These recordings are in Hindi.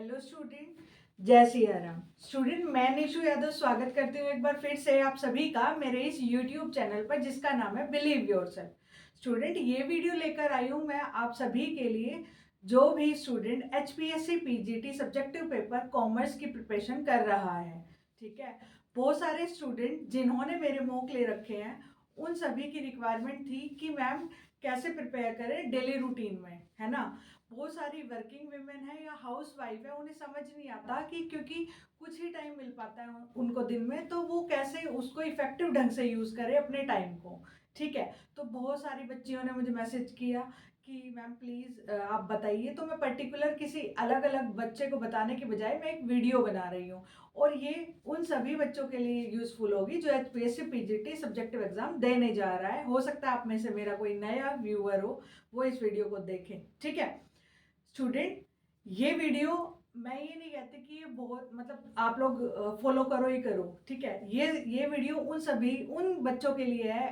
हेलो स्टूडेंट, जय सिया राम। स्टूडेंट, मैं निशु यादव स्वागत करती हूँ एक बार फिर से आप सभी का मेरे इस यूट्यूब चैनल पर जिसका नाम है बिलीव योरसेल्फ। स्टूडेंट, ये वीडियो लेकर आई हूँ मैं आप सभी के लिए जो भी student HPSC PGT subjective paper commerce की प्रिपरेशन कर रहा है। ठीक है, बहुत सारे स्टूडेंट जिन्होंने मेरे मॉक ले रखे हैं उन सभी की रिक्वायरमेंट थी कि मैम कैसे प्रिपेयर करें डेली रूटीन में, है ना। बहुत सारी वर्किंग वुमेन है या हाउस वाइफ है, उन्हें समझ नहीं आता कि क्योंकि कुछ ही टाइम मिल पाता है उनको दिन में, तो वो कैसे उसको इफेक्टिव ढंग से यूज करें अपने टाइम को। ठीक है, तो बहुत सारी बच्चियों ने मुझे मैसेज किया कि मैम प्लीज़ आप बताइए, तो मैं पर्टिकुलर किसी अलग अलग बच्चे को बताने की बजाय मैं एक वीडियो बना रही हूँ और ये उन सभी बच्चों के लिए यूजफुल होगी जो एचपीएससी पीजीटी सब्जेक्टिव एग्जाम देने जा रहा है। हो सकता है आप में से मेरा कोई नया व्यूअर हो, वो इस वीडियो को देखें। ठीक है स्टूडेंट, ये वीडियो मैं ये नहीं कहती कि ये बहुत मतलब आप लोग फॉलो करो ही करो। ठीक है, ये वीडियो उन बच्चों के लिए है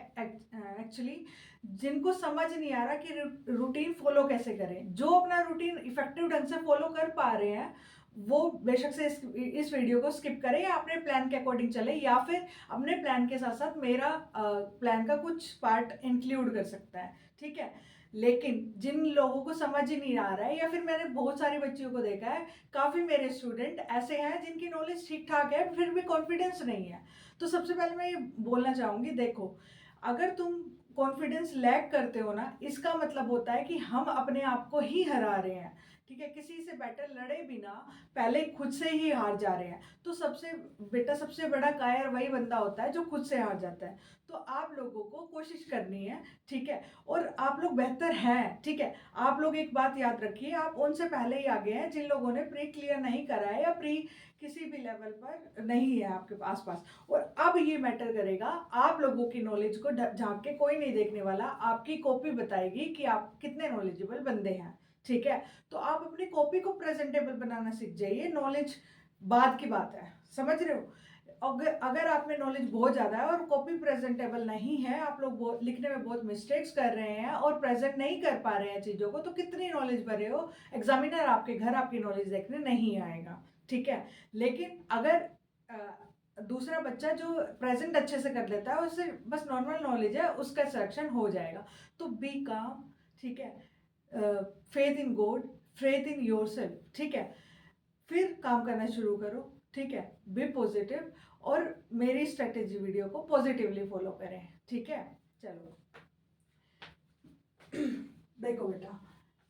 एक्चुअली जिनको समझ नहीं आ रहा कि रूटीन फॉलो कैसे करें। जो अपना रूटीन इफेक्टिव ढंग से फॉलो कर पा रहे हैं वो बेशक से इस वीडियो को स्किप करें या अपने प्लान के अकॉर्डिंग चले, या फिर अपने प्लान के साथ साथ मेरा प्लान का कुछ पार्ट इंक्लूड कर सकता है। ठीक है, लेकिन जिन लोगों को समझ ही नहीं आ रहा है, या फिर मैंने बहुत सारी बच्चियों को देखा है, काफ़ी मेरे स्टूडेंट ऐसे हैं जिनकी नॉलेज ठीक ठाक है फिर भी कॉन्फिडेंस नहीं है। तो सबसे पहले मैं ये बोलना चाहूँगी, देखो अगर तुम कॉन्फिडेंस लैक करते हो ना, इसका मतलब होता है कि हम अपने आप को ही हरा रहे हैं। ठीक है, किसी से बैटल लड़े बिना पहले खुद से ही हार जा रहे हैं। तो सबसे बड़ा कायर वही बंदा होता है जो खुद से हार जाता है। तो आप लोगों को कोशिश करनी है। ठीक है, और आप लोग बेहतर हैं। ठीक है, आप लोग एक बात याद रखिए, आप उनसे पहले ही आगे हैं जिन लोगों ने प्री क्लियर नहीं करा है या प्री किसी भी लेवल पर नहीं है आपके आसपास। और अब ये मैटर करेगा, आप लोगों की नॉलेज को झांक के कोई नहीं देखने वाला, आपकी कॉपी बताएगी कि आप कितने नॉलेजेबल बंदे हैं। ठीक है, तो आप अपनी कॉपी को प्रेजेंटेबल बनाना सीख जाइए, नॉलेज बाद की बात है, समझ रहे हो। अगर आप में नॉलेज बहुत ज़्यादा है और कॉपी प्रेजेंटेबल नहीं है, आप लोग लिखने में बहुत मिस्टेक्स कर रहे हैं और प्रेजेंट नहीं कर पा रहे हैं चीज़ों को, तो कितनी नॉलेज भरे हो, एग्जामिनर आपके घर आपकी नॉलेज देखने नहीं आएगा। ठीक है, लेकिन अगर दूसरा बच्चा जो प्रेजेंट अच्छे से कर लेता है, उससे बस नॉर्मल नॉलेज है, उसका सिलेक्शन हो जाएगा। तो बी काम। ठीक है, faith in God, faith in yourself. ठीक है, फिर काम करना शुरू करो। ठीक है, बी पॉजिटिव और मेरी स्ट्रेटेजी वीडियो को पॉजिटिवली फॉलो करें। ठीक है, चलो देखो बेटा,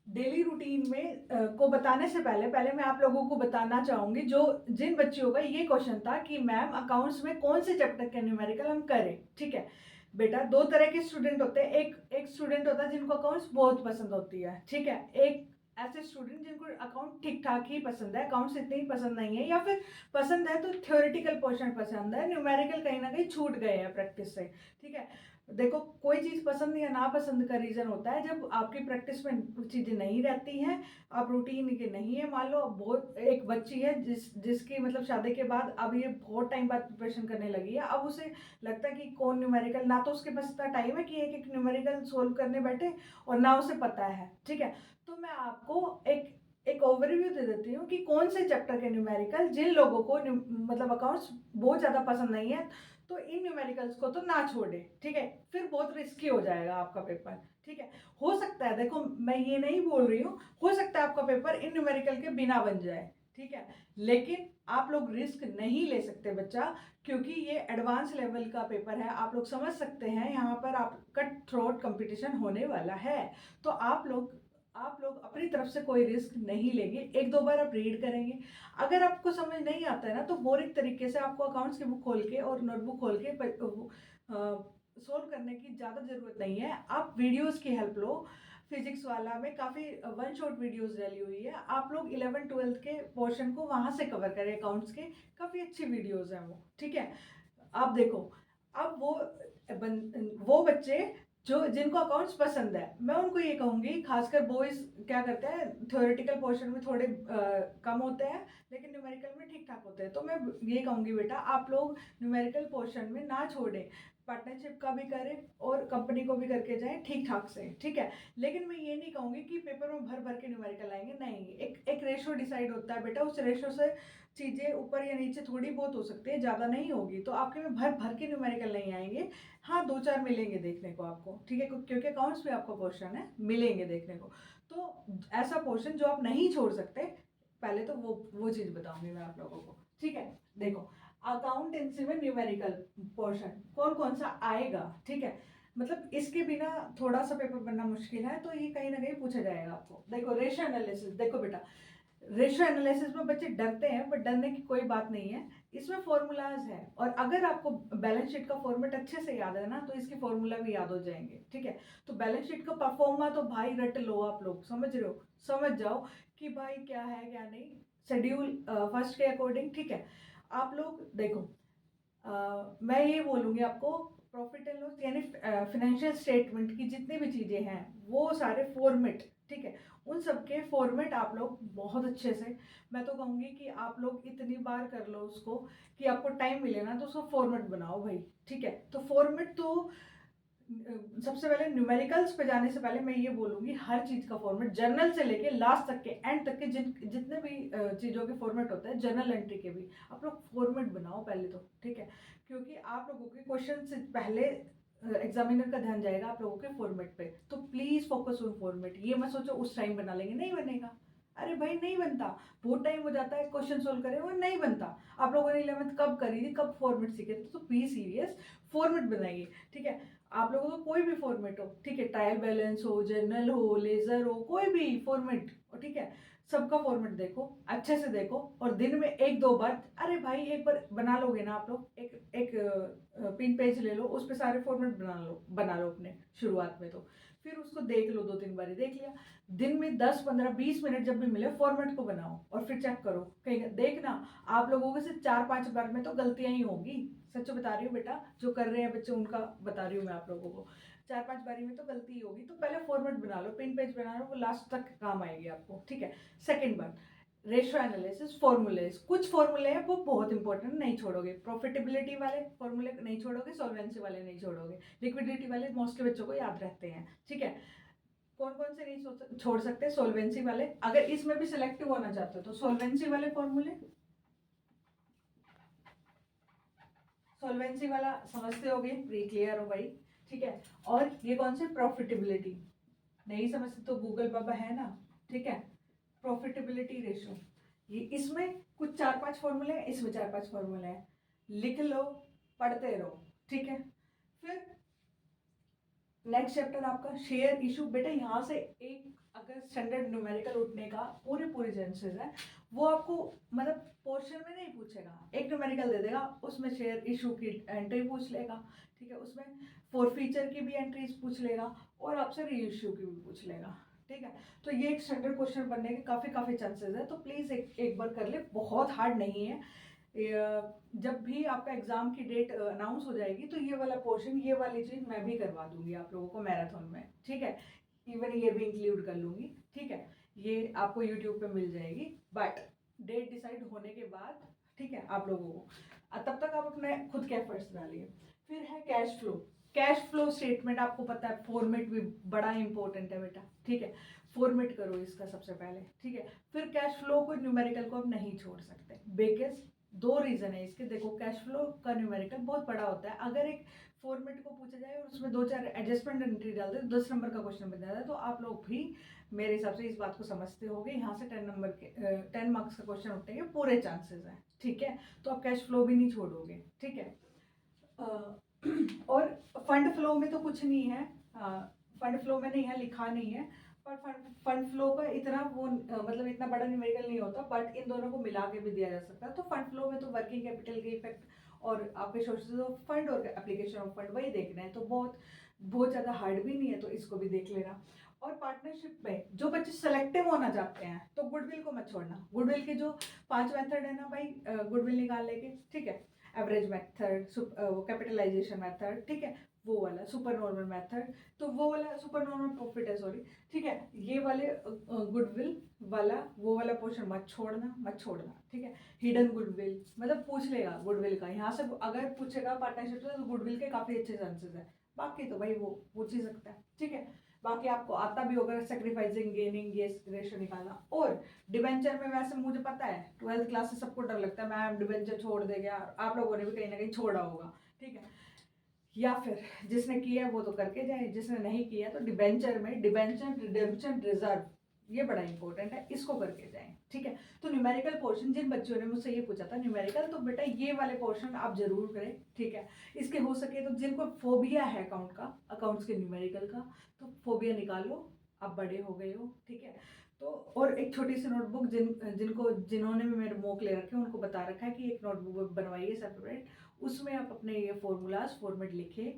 डेली रूटीन में को बताने से पहले पहले मैं आप लोगों को बताना चाहूंगी, जो जिन बच्चियों का ये क्वेश्चन था कि मैम अकाउंट्स में कौन से चैप्टर के न्यूमेरिकल हम करें। ठीक है बेटा, दो तरह के स्टूडेंट होते हैं। एक स्टूडेंट होता है जिनको अकाउंट्स बहुत पसंद होती है। ठीक है, एक ऐसे स्टूडेंट जिनको अकाउंट ठीक ठाक ही पसंद है, अकाउंट्स इतनी ही पसंद नहीं है, या फिर पसंद है तो थ्योरेटिकल पोर्शन पसंद है, न्यूमेरिकल कहीं ना कहीं छूट गए हैं प्रैक्टिस से। ठीक है, देखो कोई चीज़ पसंद या नापसंद का रीज़न होता है जब आपकी प्रैक्टिस में चीज़ें नहीं रहती हैं, आप रूटीन के नहीं है। मान लो बहुत एक बच्ची है जिसकी मतलब शादी के बाद अब ये बहुत टाइम बाद प्रिपरेशन करने लगी है, अब उसे लगता है कि कौन न्यूमेरिकल, ना तो उसके पास इतना टाइम है कि एक एक न्यूमेरिकल सोल्व करने बैठे और ना उसे पता है। ठीक है, तो मैं आपको एक एक ओवरव्यू दे देती हूँ कि कौन से चैप्टर के न्यूमेरिकल जिन लोगों को मतलब अकाउंट्स बहुत ज़्यादा पसंद नहीं है, तो इन न्यूमेरिकल्स को तो ना छोड़े। ठीक है, फिर बहुत रिस्की हो जाएगा आपका पेपर। ठीक है, हो सकता है, देखो मैं ये नहीं बोल रही हूँ, हो सकता है आपका पेपर इन न्यूमेरिकल के बिना बन जाए। ठीक है, लेकिन आप लोग रिस्क नहीं ले सकते बच्चा, क्योंकि ये एडवांस लेवल का पेपर है। आप लोग समझ सकते हैं यहाँ पर आप कट थ्रोट कंपटीशन होने वाला है। तो आप लोग अपनी तरफ से कोई रिस्क नहीं लेंगे, एक दो बार आप रीड करेंगे। अगर आपको समझ नहीं आता है ना, तो बोरिंग तरीके से आपको अकाउंट्स की बुक खोल के और नोटबुक खोल के सोल्व करने की ज़्यादा ज़रूरत नहीं है। आप वीडियोस की हेल्प लो। फिजिक्स वाला में काफ़ी वन शॉट वीडियोस डाली हुई है, आप लोग 11th-12th के पोर्शन को वहाँ से कवर करें, अकाउंट्स के काफ़ी अच्छी वीडियोस हैं वो। ठीक है, आप देखो, अब वो बच्चे जो जिनको अकाउंट्स पसंद है, मैं उनको ये कहूँगी, खासकर बॉयज क्या करते हैं, थ्योरेटिकल पोर्शन में थोड़े कम होते हैं लेकिन न्यूमेरिकल में ठीक ठाक होते हैं। तो मैं ये कहूँगी बेटा, आप लोग न्यूमेरिकल पोर्शन में ना छोड़ें, पार्टनरशिप का भी करें और कंपनी को भी करके जाएं ठीक ठाक से, ठीक है। लेकिन मैं ये नहीं कहूँगी कि पेपर में भर भर के न्यूमेरिकल आएंगे, नहीं। एक रेशो डिसाइड होता है बेटा, उस रेशो से चीज़ें ऊपर या नीचे थोड़ी बहुत हो सकती है, ज़्यादा नहीं होगी। तो आपके में भर भर के न्यूमेरिकल नहीं आएंगे, हाँ 2-4 मिलेंगे देखने को आपको, ठीक है, क्योंकि अकाउंट्स में आपका पोर्शन है, मिलेंगे देखने को। तो ऐसा पोर्शन जो आप नहीं छोड़ सकते, पहले तो वो चीज़ बताऊंगी मैं आप लोगों को, ठीक है। देखो, अकाउंटेंसी में न्यूमेरिकल पोर्शन कौन कौन सा आएगा, ठीक है। मतलब इसके बिना थोड़ा सा पेपर बनना मुश्किल है, तो ये कहीं ना कहीं पूछा जाएगा आपको। देखो रेशियो एनालिसिस, देखो बेटा, रेशियो एनालिसिस में बच्चे डरते हैं, बट डरने की कोई बात नहीं है। इसमें फॉर्मूलाज है, और अगर आपको बैलेंस शीट का फॉर्मेट अच्छे से याद है ना, तो इसके फॉर्मूला भी याद हो जाएंगे, ठीक है। तो बैलेंस शीट का परफॉर्मा तो भाई रट लो, आप लोग समझ रहे हो, समझ जाओ कि भाई क्या है क्या नहीं, शेड्यूल फर्स्ट के अकॉर्डिंग, ठीक है। आप लोग देखो, मैं ये बोलूँगी आपको, प्रॉफिट एंड लॉस यानी फिनेंशियल स्टेटमेंट की जितनी भी चीज़ें हैं, वो सारे फॉर्मेट, ठीक है, उन सब के फॉर्मेट आप लोग बहुत अच्छे से, मैं तो कहूँगी कि आप लोग इतनी बार कर लो उसको कि आपको टाइम मिले ना, तो उसको फॉर्मेट बनाओ भाई, ठीक है। तो फॉर्मेट तो सबसे पहले न्यूमेरिकल्स पे जाने से पहले मैं ये बोलूँगी, हर चीज़ का फॉर्मेट, जर्नल से लेके लास्ट तक के एंड तक के जितने भी चीज़ों के फॉर्मेट होते हैं, जर्नल एंट्री के भी आप लोग फॉर्मेट बनाओ पहले तो, ठीक है। क्योंकि आप लोगों के क्वेश्चन से पहले एग्जामिनर का ध्यान जाएगा आप लोगों के फॉर्मेट पे। तो प्लीज़ फोकस ऑन फॉर्मेट, ये मत सोचो उस टाइम बना लेंगे, नहीं बनेगा। अरे भाई नहीं बनता, बहुत टाइम हो जाता है क्वेश्चन सोल्व करे, वो नहीं बनता। आप लोगों ने 11th कब करी थी, कब फॉर्मेट सीखे थे, तो बी सीरियस, फॉर्मेट बनाइए, ठीक है। आप लोगों को कोई भी फॉर्मेट हो, ठीक है, ट्रायल बैलेंस हो, जर्नल हो, लेजर हो, कोई भी फॉर्मेट हो, ठीक है, सबका फॉर्मेट देखो, अच्छे से देखो, और दिन में 1-2 बार, अरे भाई एक बार बना लोगे ना आप लोग, एक एक पिन पेज ले लो, उस पर सारे फॉर्मेट बना लो अपने शुरुआत में। तो फिर उसको देख लो, 2-3 बार देख लिया, दिन में 10-15-20 मिनट जब भी मिले फॉर्मेट को बनाओ, और फिर चेक करो, कहीं देखना आप लोगों के से 4-5 बार में तो गलतियां ही होगी, सच बता रही हूँ बेटा, जो कर रहे हैं बच्चे उनका बता रही हूँ मैं आप लोगों को, 4-5 बारी में तो गलती ही होगी। तो पहले फॉर्मेट बना लो, पिन पेज बना लो, वो लास्ट तक काम आएगी आपको, ठीक है। सेकेंड बात, रेशियो एनालिसिस, फॉर्मूलेज, कुछ फॉर्मूले हैं वो बहुत इंपॉर्टेंट, नहीं छोड़ोगे, प्रॉफिटेबिलिटी वाले फॉर्मूले नहीं छोड़ोगे, सॉल्वेंसी वाले नहीं छोड़ोगे, लिक्विडिटी वाले मोस्टली बच्चों को याद रहते हैं, ठीक है। कौन कौन से नहीं छोड़ सकते, सोलवेंसी वाले, अगर इसमें भी सिलेक्टिव होना चाहते हो तो सोलवेंसी वाले फॉर्मूले, सोलवेंसी वाला समझते होगे, प्री क्लियर हो भाई, ठीक है। और ये कौन से, प्रॉफिटेबिलिटी, नहीं समझते तो गूगल बाबा है ना, ठीक है। प्रॉफिटेबिलिटी रेशो, ये इसमें कुछ 4-5 फॉर्मूले हैं, इसमें 4-5 फॉर्मूले हैं, लिख लो, पढ़ते रहो, ठीक है। फिर नेक्स्ट चैप्टर आपका शेयर इशू, बेटा यहाँ से एक अगर स्टैंडर्ड न्यूमेरिकल उठने का पूरे पूरे चांसेस है, वो आपको मतलब पोर्शन में नहीं पूछेगा, एक न्यूमेरिकल दे देगा, उसमें शेयर इशू की एंट्री पूछ लेगा, ठीक है, उसमें फोर फीचर की भी एंट्रीज पूछ लेगा, और आपसे री इशू की भी पूछ लेगा, ठीक है। तो ये एक स्टैंडर्ड क्वेश्चन बनने के काफ़ी चांसेस है, तो प्लीज़ एक बार कर ले, बहुत हार्ड नहीं है। जब भी आपका एग्ज़ाम की डेट अनाउंस हो जाएगी, तो ये वाला पोर्शन, ये वाली चीज़ मैं भी करवा दूंगी आप लोगों को मैराथन में, ठीक है। इवन ये भी इंक्लूड कर लूँगी, ठीक है। ये आपको यूट्यूब पे मिल जाएगी, बट डेट डिसाइड होने के बाद, ठीक है, आप लोगों को, तब तक आप अपने खुद के एफर्ट्स डालिए। फिर है cash flow, cash flow statement, आपको पता है फॉर्मेट भी बड़ा इंपॉर्टेंट है बेटा, ठीक है। फॉर्मेट करो इसका सबसे पहले, ठीक है। फिर कैश फ्लो को, न्यूमेरिकल को आप नहीं छोड़ सकते, बिकॉज 2 रीज़न है इसके। देखो, कैश फ्लो का न्यूमेरिकल बहुत बड़ा होता है, अगर एक फॉर्मेट को पूछा जाए और उसमें 2-4 एडजस्टमेंट एंट्री डाल दे, 10 नंबर का क्वेश्चन बन जाता है। तो आप लोग भी मेरे हिसाब से इस बात को समझते होंगे, यहाँ से 10 नंबर के 10 मार्क्स का क्वेश्चन उठने के पूरे चांसेस हैं, ठीक है। तो आप कैश फ्लो भी नहीं छोड़ोगे, ठीक है। और फंड फ्लो में तो कुछ नहीं है, फंड फ्लो में नहीं है, लिखा नहीं है, पर फंड फ्लो का इतना वो मतलब इतना बड़ा न्यूमेरिकल नहीं होता, बट इन दोनों को मिला के भी दिया जा सकता है। तो फंड फ्लो में तो वर्किंग कैपिटल के इफेक्ट और आपके सोर्सेज ऑफ फंड और एप्लीकेशन ऑफ फंड वही देखना है, तो बहुत बहुत ज़्यादा हार्ड भी नहीं है, तो इसको भी देख लेना। और पार्टनरशिप में जो बच्चे सेलेक्टिव होना चाहते हैं, तो गुडविल को मत छोड़ना, गुडविल के जो 5 मेथड है ना भाई, गुडविल निकालने के, ठीक है, एवरेज मेथड, कैपिटलाइजेशन मेथड, ठीक है, वो वाला सुपर नॉर्मल मेथड, तो वो वाला सुपर नॉर्मल प्रॉफिट है, सॉरी, ठीक है। ये वाले गुडविल वाला वो वाला पोर्शन मत छोड़ना, मत छोड़ना, ठीक है। हिडन गुडविल मतलब पूछ लेगा गुडविल का, यहाँ से अगर पूछेगा पार्टनरशिप से तो गुडविल के काफ़ी अच्छे चांसेस है, बाकी तो भाई वो पूछ ही सकता है, ठीक है। बाकी आपको आता भी होगा सेक्रीफाइसिंग गेनिंग ये रेशो निकालना। और डिबेंचर में वैसे मुझे पता है 12th क्लास से सबको डर लगता है मैम डिबेंचर छोड़ देगा, आप लोगों ने भी कहीं ना कहीं छोड़ा होगा, ठीक है। या फिर जिसने किया है वो तो करके जाए, जिसने नहीं किया तो डिबेंचर में डिबेंचर रिडेम्पशन रिजर्व ये बड़ा इंपॉर्टेंट है, इसको करके जाएं, ठीक है। तो न्यूमेरिकल पोर्शन, जिन बच्चों ने मुझसे ये पूछा था न्यूमेरिकल, तो बेटा ये वाले पोर्शन आप जरूर करें, ठीक है। इसके हो सके तो जिनको फोबिया है अकाउंट का, अकाउंट्स के न्यूमेरिकल का, तो फोबिया निकालो, आप बड़े हो गए हो, ठीक है। तो और एक छोटी सी नोटबुक जिन्होंने भी मेरे मॉक ले रखे हैं उनको बता रखा है कि एक नोटबुक बनवाइए सेपरेट, उसमें आप अपने ये फॉर्मूलाज फॉर्मेट लिखे।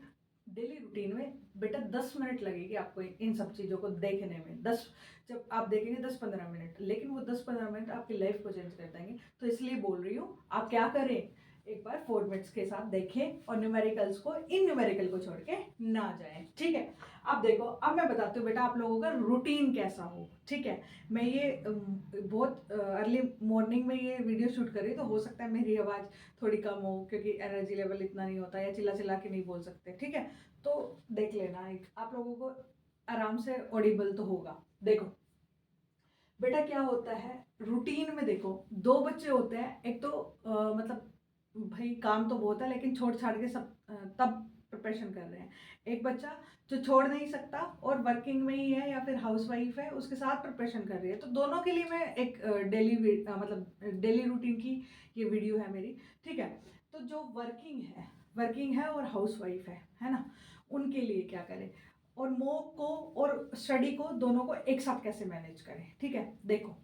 डेली रूटीन में बेटा 10 मिनट लगेगी आपको इन सब चीज़ों को देखने में, 10, जब आप देखेंगे 10-15 मिनट, लेकिन वो 10-15 मिनट आपकी लाइफ को चेंज कर देंगे। तो इसलिए बोल रही हूँ आप क्या करें, एक बार फॉर्मेट्स के साथ देखें और न्यूमेरिकल्स को इन न्यूमेरिकल को छोड़ के ना जाएं, ठीक है। अब देखो, अब मैं बताती हूँ बेटा आप लोगों का रूटीन कैसा हो, ठीक है। मैं ये बहुत अर्ली मॉर्निंग में ये वीडियो शूट करी, तो हो सकता है मेरी आवाज़ थोड़ी कम हो क्योंकि एनर्जी लेवल इतना नहीं होता, या चिल्ला चिल्ला के नहीं बोल सकते, ठीक है। तो देख लेना, एक आप लोगों को आराम से ऑडिबल तो होगा। देखो बेटा क्या होता है रूटीन में, देखो दो बच्चे होते हैं, एक तो मतलब भाई काम तो बहुत है लेकिन छोड़ छाड़ के सब तब प्रिपरेशन कर रहे हैं। एक बच्चा जो छोड़ नहीं सकता और वर्किंग में ही है या फिर हाउस वाइफ है, उसके साथ प्रिपरेशन कर रही है। तो दोनों के लिए मैं एक मतलब डेली रूटीन की ये वीडियो है मेरी, ठीक है। तो जो वर्किंग है और हाउस वाइफ है ना, उनके लिए क्या करें, और मॉक को और स्टडी को दोनों को एक साथ कैसे मैनेज करें, ठीक है। देखो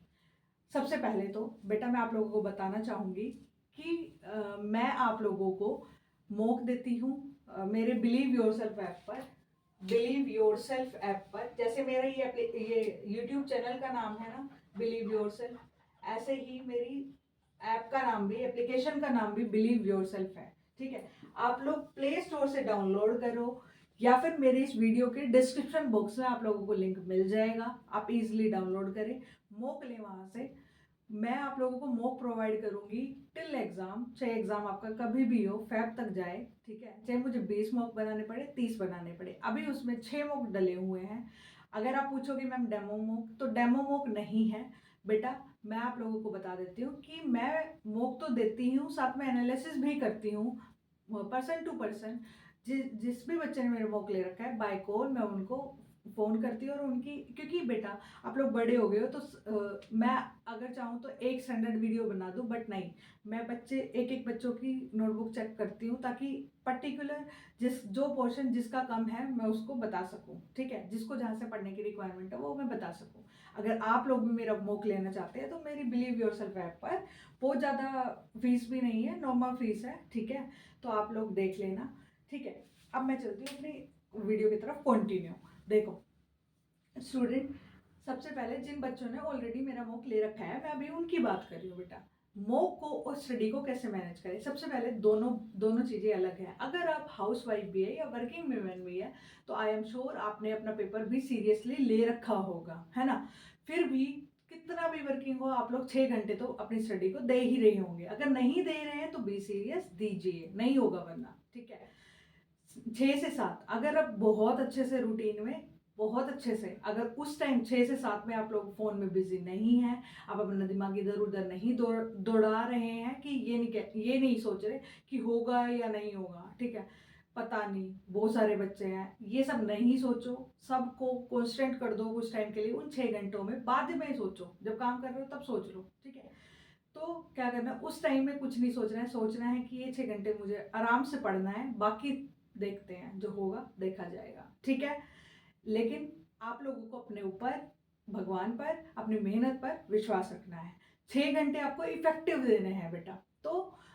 सबसे पहले तो बेटा मैं आप लोगों को बताना चाहूँगी कि मैं आप लोगों को मॉक देती हूँ मेरे बिलीव योरसेल्फ ऐप पर, बिलीव योरसेल्फ ऐप पर, जैसे मेरा ये यूट्यूब चैनल का नाम है ना बिलीव योरसेल्फ, ऐसे ही मेरी ऐप का नाम भी, एप्लीकेशन का नाम भी बिलीव योरसेल्फ है, ठीक है। आप लोग प्ले स्टोर से डाउनलोड करो या फिर मेरे इस वीडियो के डिस्क्रिप्शन बॉक्स में आप लोगों को लिंक मिल जाएगा, आप इजीली डाउनलोड करें, मॉक लें वहाँ से। मैं आप लोगों को मॉक प्रोवाइड करूंगी टिल एग्जाम, चाहे एग्जाम आपका कभी भी हो, फैब तक जाए, ठीक है। चाहे मुझे 20 मॉक बनाने पड़े, 30 बनाने पड़े, अभी उसमें 6 मॉक डले हुए हैं। अगर आप पूछोगे मैम डेमो मॉक, तो डेमो मॉक नहीं है बेटा। मैं आप लोगों को बता देती हूँ कि मैं मॉक तो देती हूँ, साथ में एनालिसिस भी करती हूँ पर्सन टू पर्सन। जिस भी बच्चे ने मेरे मॉक ले रखा है बाय कॉल मैं उनको फ़ोन करती हूँ, और उनकी, क्योंकि बेटा आप लोग बड़े हो गए हो तो मैं अगर चाहूँ तो एक स्टैंडर्ड वीडियो बना दूँ, बट नहीं, मैं एक एक बच्चों की नोटबुक चेक करती हूँ ताकि पर्टिकुलर जो पोर्शन जिसका कम है मैं उसको बता सकूँ, ठीक है। जिसको जहाँ से पढ़ने की रिक्वायरमेंट है वो मैं बता सकूँ। अगर आप लोग भी मेरा मॉक लेना चाहते हैं तो मेरी बिलीव योरसेल्फ ऐप पर बहुत ज़्यादा फीस भी नहीं है, नॉर्मल फीस है, ठीक है। तो आप लोग देख लेना, ठीक है। अब मैं चलती हूँ अपनी वीडियो की तरफ कंटिन्यू। देखो स्टूडेंट, सबसे पहले जिन बच्चों ने ऑलरेडी मेरा मॉक ले रखा है मैं अभी उनकी बात कर रही हूँ बेटा। मॉक को और स्टडी को कैसे मैनेज करें, सबसे पहले दोनों चीज़ें अलग हैं। अगर आप हाउस वाइफ भी है या वर्किंग वुमेन भी है तो आई एम श्योर आपने अपना पेपर भी सीरियसली ले रखा होगा, है ना। फिर भी कितना भी वर्किंग हो आप लोग 6 घंटे तो अपनी स्टडी को दे ही रहे होंगे, अगर नहीं दे रहे हैं तो बी सीरियस, दीजिए, नहीं होगा वरना, ठीक है। 6 से 7 अगर आप बहुत अच्छे से रूटीन में, बहुत अच्छे से, अगर उस टाइम 6 से 7 में आप लोग फ़ोन में बिजी नहीं हैं, आप अपना दिमाग इधर उधर नहीं दौड़ा रहे हैं कि ये नहीं सोच रहे कि होगा या नहीं होगा, ठीक है, पता नहीं बहुत सारे बच्चे हैं, ये सब नहीं सोचो। सबको कॉन्स्टेंट कर दो कुछ टाइम के लिए, उन 6 घंटों में बाद में सोचो, जब काम कर रहे हो तब सोच लो, ठीक है। तो क्या करना, उस टाइम में कुछ नहीं सोचना है, सोचना है कि ये 6 घंटे मुझे आराम से पढ़ना है, बाकी देखते हैं जो होगा देखा जाएगा, ठीक है। लेकिन आप लोगों को अपने ऊपर, भगवान पर, अपनी मेहनत पर विश्वास रखना है। 6 घंटे आपको इफेक्टिव देने हैं बेटा। तो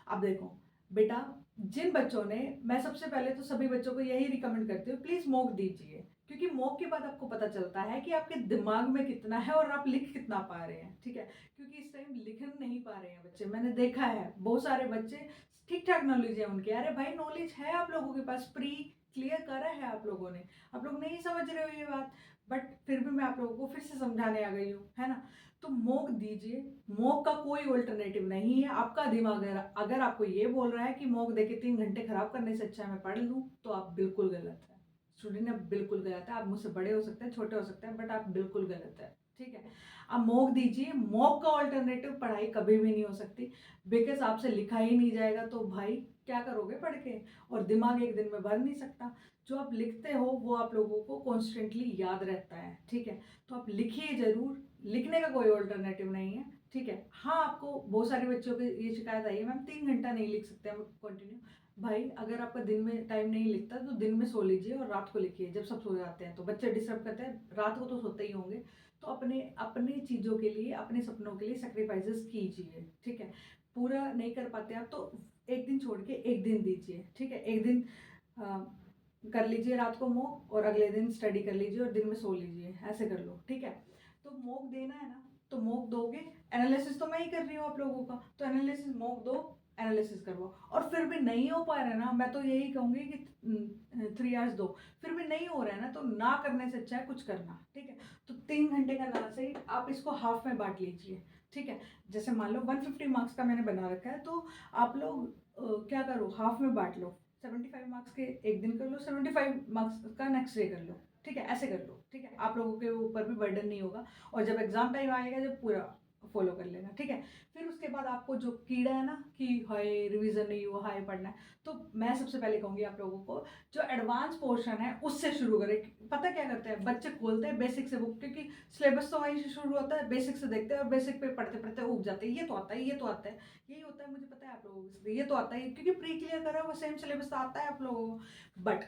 अब देखो बेटा, जिन बच्चों ने, मैं सबसे पहले तो सभी बच्चों को यही रिकमेंड करती हूँ प्लीज़ मॉक दीजिए, क्योंकि मॉक के बाद आपको पता चलता है कि आपके दिमाग में कितना है और आप लिख कितना पा रहे हैं, ठीक है। क्योंकि इस टाइम लिख नहीं पा रहे हैं बच्चे, मैंने देखा है बहुत सारे बच्चे ठीक ठाक नॉलेज है उनके, अरे भाई नॉलेज है आप लोगों के पास, प्री क्लियर करा है आप लोगों ने, आप लोग नहीं समझ रहे हो ये बात, बट फिर भी मैं आप लोगों को फिर से समझाने आ गई हूँ, है ना। तो मॉक दीजिए, मॉक का कोई ऑल्टरनेटिव नहीं है। आपका दिमाग अगर आपको ये बोल रहा है कि मॉक देके 3 घंटे खराब करने से अच्छा है मैं पढ़ लूँ, तो आप बिल्कुल गलत है स्टूडेंट, आप बिल्कुल गलत है। आप मुझसे बड़े हो सकते हैं, छोटे हो सकते हैं, बट आप बिल्कुल गलत है, ठीक है। आप मॉक दीजिए, मॉक का ऑल्टरनेटिव पढ़ाई कभी भी नहीं हो सकती, बिकॉज आपसे लिखा ही नहीं जाएगा, तो भाई क्या करोगे पढ़ के, और दिमाग एक दिन में भर नहीं सकता। जो आप लिखते हो वो आप लोगों को कॉन्स्टेंटली याद रहता है, ठीक है। तो आप लिखिए ज़रूर, लिखने का कोई ऑल्टरनेटिव नहीं है, ठीक है। हाँ, आपको बहुत सारे बच्चों की ये शिकायत आई है, मैम 3 घंटा नहीं लिख सकते हम कंटिन्यू। भाई अगर आपका दिन में टाइम नहीं लिखता तो दिन में सो लीजिए और रात को लिखिए जब सब सो जाते हैं। तो बच्चे डिस्टर्ब करते हैं, रात को तो सोते ही होंगे, तो अपने अपनी चीज़ों के लिए, अपने सपनों के लिए सेक्रीफाइसेस कीजिए, ठीक है। पूरा नहीं कर पाते आप तो एक दिन छोड़ के एक दिन दीजिए, ठीक है। एक दिन कर लीजिए रात को मॉक, और अगले दिन स्टडी कर लीजिए और दिन में सो लीजिए, ऐसे कर लो, ठीक है। तो मॉक देना है ना, तो मॉक दोगे, एनालिसिस तो मैं ही कर रही हूँ आप लोगों का, तो एनालिसिस मॉक दो, एनालिसिस करवाओ। और फिर भी नहीं हो पा रहा है ना, मैं तो यही कहूँगी कि 3 आवर्स दो, फिर भी नहीं हो रहा है ना, तो ना करने से अच्छा है कुछ करना, ठीक है। तो 3 घंटे का ना सही, आप इसको हाफ में बांट लीजिए, ठीक है। जैसे मान लो 150 मार्क्स का मैंने बना रखा है, तो आप लोग क्या करो, हाफ में बांट लो। 75 मार्क्स के एक दिन कर लो, 75 मार्क्स का नेक्स्ट डे कर लो, ठीक है। ऐसे कर लो, ठीक है। आप लोगों के ऊपर भी बर्डन नहीं होगा, और जब एग्जाम टाइम आएगा जब पूरा फॉलो कर लेना, ठीक है। फिर उसके बाद आपको जो कीड़ा है ना कि हाय रिवीजन नहीं हुआ, हाय पढ़ना है, तो मैं सबसे पहले कहूँगी आप लोगों को जो एडवांस पोर्शन है उससे शुरू करें। पता क्या करते हैं बच्चे, खोलते हैं बेसिक से बुक, क्योंकि सिलेबस तो वहीं से शुरू होता है, बेसिक से देखते हैं और बेसिक पे पढ़ते पढ़ते उग जाते हैं, ये तो आता है, ये तो आता है, यही होता है, मुझे पता है आप लोगों को, ये तो आता है, क्योंकि प्री क्लियर करा हुआ सेम सिलेबस तो आता है आप लोगों को। बट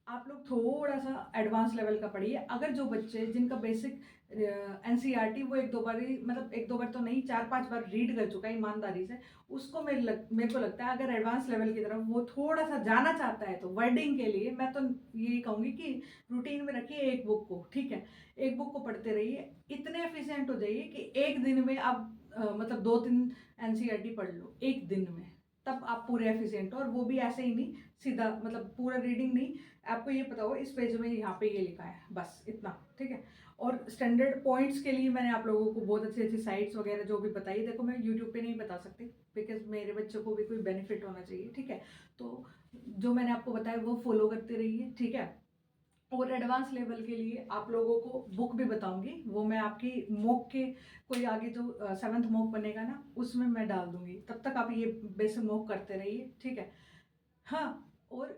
आप लोग थोड़ा सा एडवांस लेवल का पढ़िए। अगर जो बच्चे जिनका बेसिक एनसीईआरटी वो एक दो बार ही, मतलब एक दो बार तो नहीं, 4-5 बार रीड कर चुका है ईमानदारी से, उसको मेरे को लगता है अगर एडवांस लेवल की तरफ वो थोड़ा सा जाना चाहता है, तो वर्डिंग के लिए मैं तो यही कहूँगी कि रूटीन में रखिए एक बुक को, ठीक है। एक बुक को पढ़ते रहिए, इतने एफिशिएंट हो जाइए कि एक दिन में आप मतलब 2-3 एनसीईआरटी पढ़ लो एक दिन में, तब आप पूरे एफिशिएंट हो। और वो भी ऐसे ही नहीं सीधा, मतलब पूरा रीडिंग नहीं, आपको ये पता हो इस पेज में यहाँ पे ये लिखा है, बस इतना, ठीक है। और स्टैंडर्ड पॉइंट्स के लिए मैंने आप लोगों को बहुत अच्छी अच्छी साइट्स वगैरह जो भी बताई, देखो मैं यूट्यूब पे नहीं बता सकती, बिकॉज मेरे बच्चों को भी कोई बेनिफिट होना चाहिए, ठीक है। तो जो मैंने आपको बताया वो फॉलो करते रहिए, ठीक है। और एडवांस लेवल के लिए आप लोगों को बुक भी बताऊंगी, वो मैं आपकी मॉक के कोई आगे जो 7th मॉक बनेगा ना उसमें मैं डाल दूंगी, तब तक आप ये बेसिक मॉक करते रहिए, ठीक है। हाँ, और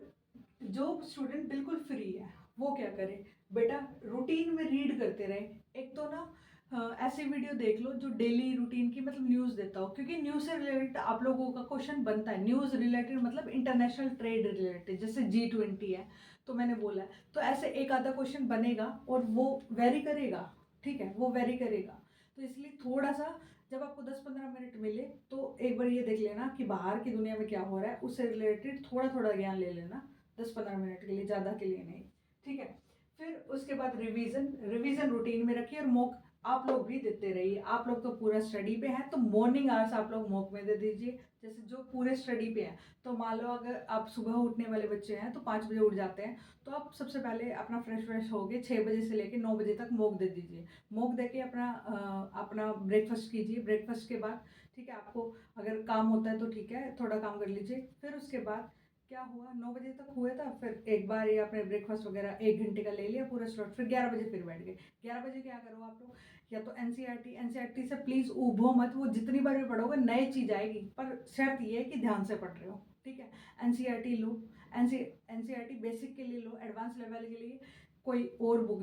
जो स्टूडेंट बिल्कुल फ्री है वो क्या करे बेटा, रूटीन में रीड करते रहे। एक तो ना ऐसी वीडियो देख लो जो डेली रूटीन की मतलब न्यूज़ देता हो, क्योंकि न्यूज़ से रिलेटेड आप लोगों का क्वेश्चन बनता है, न्यूज़ रिलेटेड मतलब इंटरनेशनल ट्रेड रिलेटेड, जैसे G20 है तो मैंने बोला है, तो ऐसे एक आधा क्वेश्चन बनेगा और वो वेरी करेगा, ठीक है, वो वेरी करेगा। तो इसलिए थोड़ा सा जब आपको 10-15 मिनट मिले तो एक बार ये देख लेना कि बाहर की दुनिया में क्या हो रहा है, उससे रिलेटेड थोड़ा थोड़ा ज्ञान ले लेना 10-15 मिनट के लिए, ज़्यादा के लिए नहीं, ठीक है। फिर उसके बाद रिवीजन रूटीन में रखिए, और मॉक आप लोग भी देते रहिए। आप लोग तो पूरा स्टडी पे हैं तो मॉर्निंग आवर्स आप लोग मॉक में दे दीजिए, जैसे जो पूरे स्टडी पे हैं। तो मान लो अगर आप सुबह उठने वाले बच्चे हैं तो 5 बजे उठ जाते हैं, तो आप सबसे पहले अपना फ्रेश होके 6 बजे से लेकर 9 बजे तक मॉक दे दीजिए। मॉक दे के अपना ब्रेकफास्ट कीजिए, ब्रेकफास्ट के बाद ठीक है, आपको अगर काम होता है तो ठीक है थोड़ा काम कर लीजिए। फिर उसके बाद क्या हुआ, 9 बजे तक हुआ था, फिर एक बार ये आपने ब्रेकफास्ट वगैरह 1 घंटे का ले लिया पूरा स्लॉट, फिर 11 बजे फिर बैठ गए। 11 बजे क्या करो आप लोग, या तो एनसीईआरटी से प्लीज़ उभो मत, वो जितनी बार भी पढ़ोगे नई चीज़ आएगी, पर शर्त ये है कि ध्यान से पढ़ रहे हो, ठीक है। एनसीईआरटी लो, एनसीईआरटी बेसिक के लिए लो, एडवांस लेवल के लिए कोई और बुक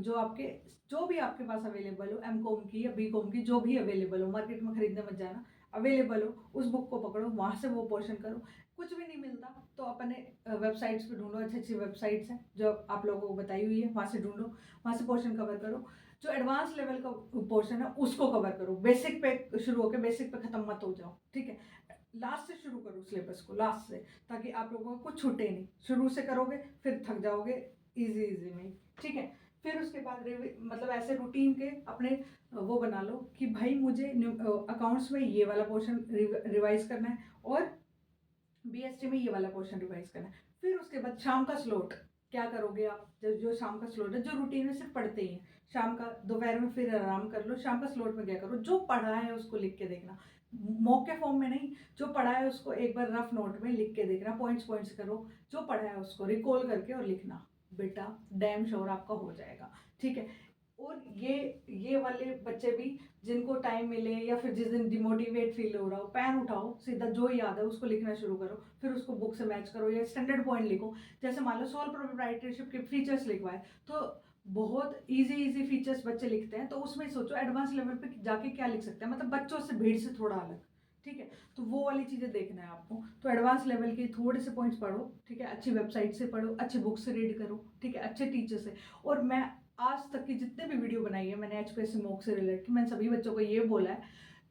जो भी आपके पास अवेलेबल हो, एमकॉम की या बीकॉम की, जो भी अवेलेबल हो, मार्केट में खरीदने मत जाना, अवेलेबल हो उस बुक को पकड़ो, वहाँ से वो पोर्शन करो। कुछ भी नहीं मिलता तो अपने वेबसाइट्स पे ढूंढो, अच्छी अच्छी वेबसाइट्स हैं जो आप लोगों को बताई हुई है, वहाँ से ढूंढो, वहाँ से पोर्शन कवर करो। जो एडवांस लेवल का पोर्शन है उसको कवर करो, बेसिक पे शुरू होकर बेसिक पे ख़त्म मत हो जाओ, ठीक है। लास्ट से शुरू करो सिलेबस को, लास्ट से, ताकि आप लोगों को कुछ छूटे नहीं। शुरू से करोगे फिर थक जाओगे इजी में, ठीक है। फिर उसके बाद मतलब ऐसे रूटीन के अपने वो बना लो कि भाई मुझे अकाउंट्स में ये वाला पोर्शन रिवाइज करना है और बीएसटी में ये वाला पोर्शन रिवाइज करना है। फिर उसके बाद शाम का स्लॉट क्या करोगे आप जो शाम का स्लॉट है, जो रूटीन में सिर्फ पढ़ते ही हैं, शाम का दोपहर में फिर आराम कर लो, शाम का स्लॉट में क्या करो, जो पढ़ा है उसको लिख के देखना, मॉक के फॉर्म में नहीं, जो पढ़ा है उसको एक बार रफ नोट में लिख के देखना, पॉइंट्स पॉइंट्स करो, जो पढ़ा है उसको रिकॉल करके और लिखना, बेटा डैम श्योर आपका हो जाएगा, ठीक है। और ये वाले बच्चे भी जिनको टाइम मिले या फिर जिस दिन डिमोटिवेट फील हो रहा हो, पेन उठाओ, सीधा जो याद है उसको लिखना शुरू करो, फिर उसको बुक से मैच करो या स्टैंडर्ड पॉइंट लिखो। जैसे मान लो सोल प्रोप्राइटरशिप के फीचर्स लिखवाए तो बहुत इजी फीचर्स बच्चे लिखते हैं, तो उसमें सोचो एडवांस लेवल पे जाके क्या लिख सकते हैं, मतलब बच्चों से भीड़ से थोड़ा अलग, ठीक है। तो वो वाली चीज़ें देखना है आपको, तो एडवांस लेवल के थोड़े से पॉइंट्स पढ़ो, ठीक है, अच्छी वेबसाइट से पढ़ो, अच्छी बुक से रीड करो, ठीक है, अच्छे टीचर से। और मैं आज तक की जितने भी वीडियो बनाई है मैंने HPSC मॉक से रिलेटेड, मैंने सभी बच्चों को ये बोला है,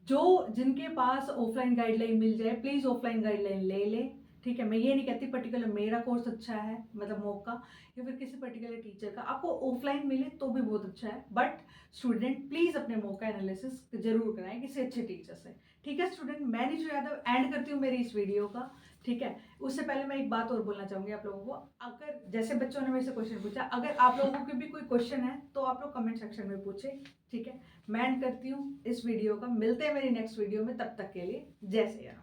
जो जिनके पास ऑफलाइन गाइडलाइन मिल जाए प्लीज़ ऑफलाइन गाइडलाइन ले ले, ठीक है। मैं ये नहीं कहती पर्टिकुलर मेरा कोर्स अच्छा है मतलब मॉक का, या फिर किसी पर्टिकुलर टीचर का, आपको ऑफलाइन मिले तो भी बहुत अच्छा है, बट स्टूडेंट प्लीज़ अपने मॉक का एनालिसिस जरूर कराएं किसी अच्छे टीचर से, ठीक है। स्टूडेंट मैं निशु यादव एंड करती हूँ मेरी इस वीडियो का, ठीक है। उससे पहले मैं एक बात और बोलना चाहूँगी आप लोगों को, अगर जैसे बच्चों ने मेरे से क्वेश्चन पूछा, अगर आप लोगों के भी कोई क्वेश्चन है तो आप लोग कमेंट सेक्शन में पूछे, ठीक है। मैं एंड करती हूँ इस वीडियो का, मिलते हैं मेरी नेक्स्ट वीडियो में, तब तक के लिए जय श्री राम।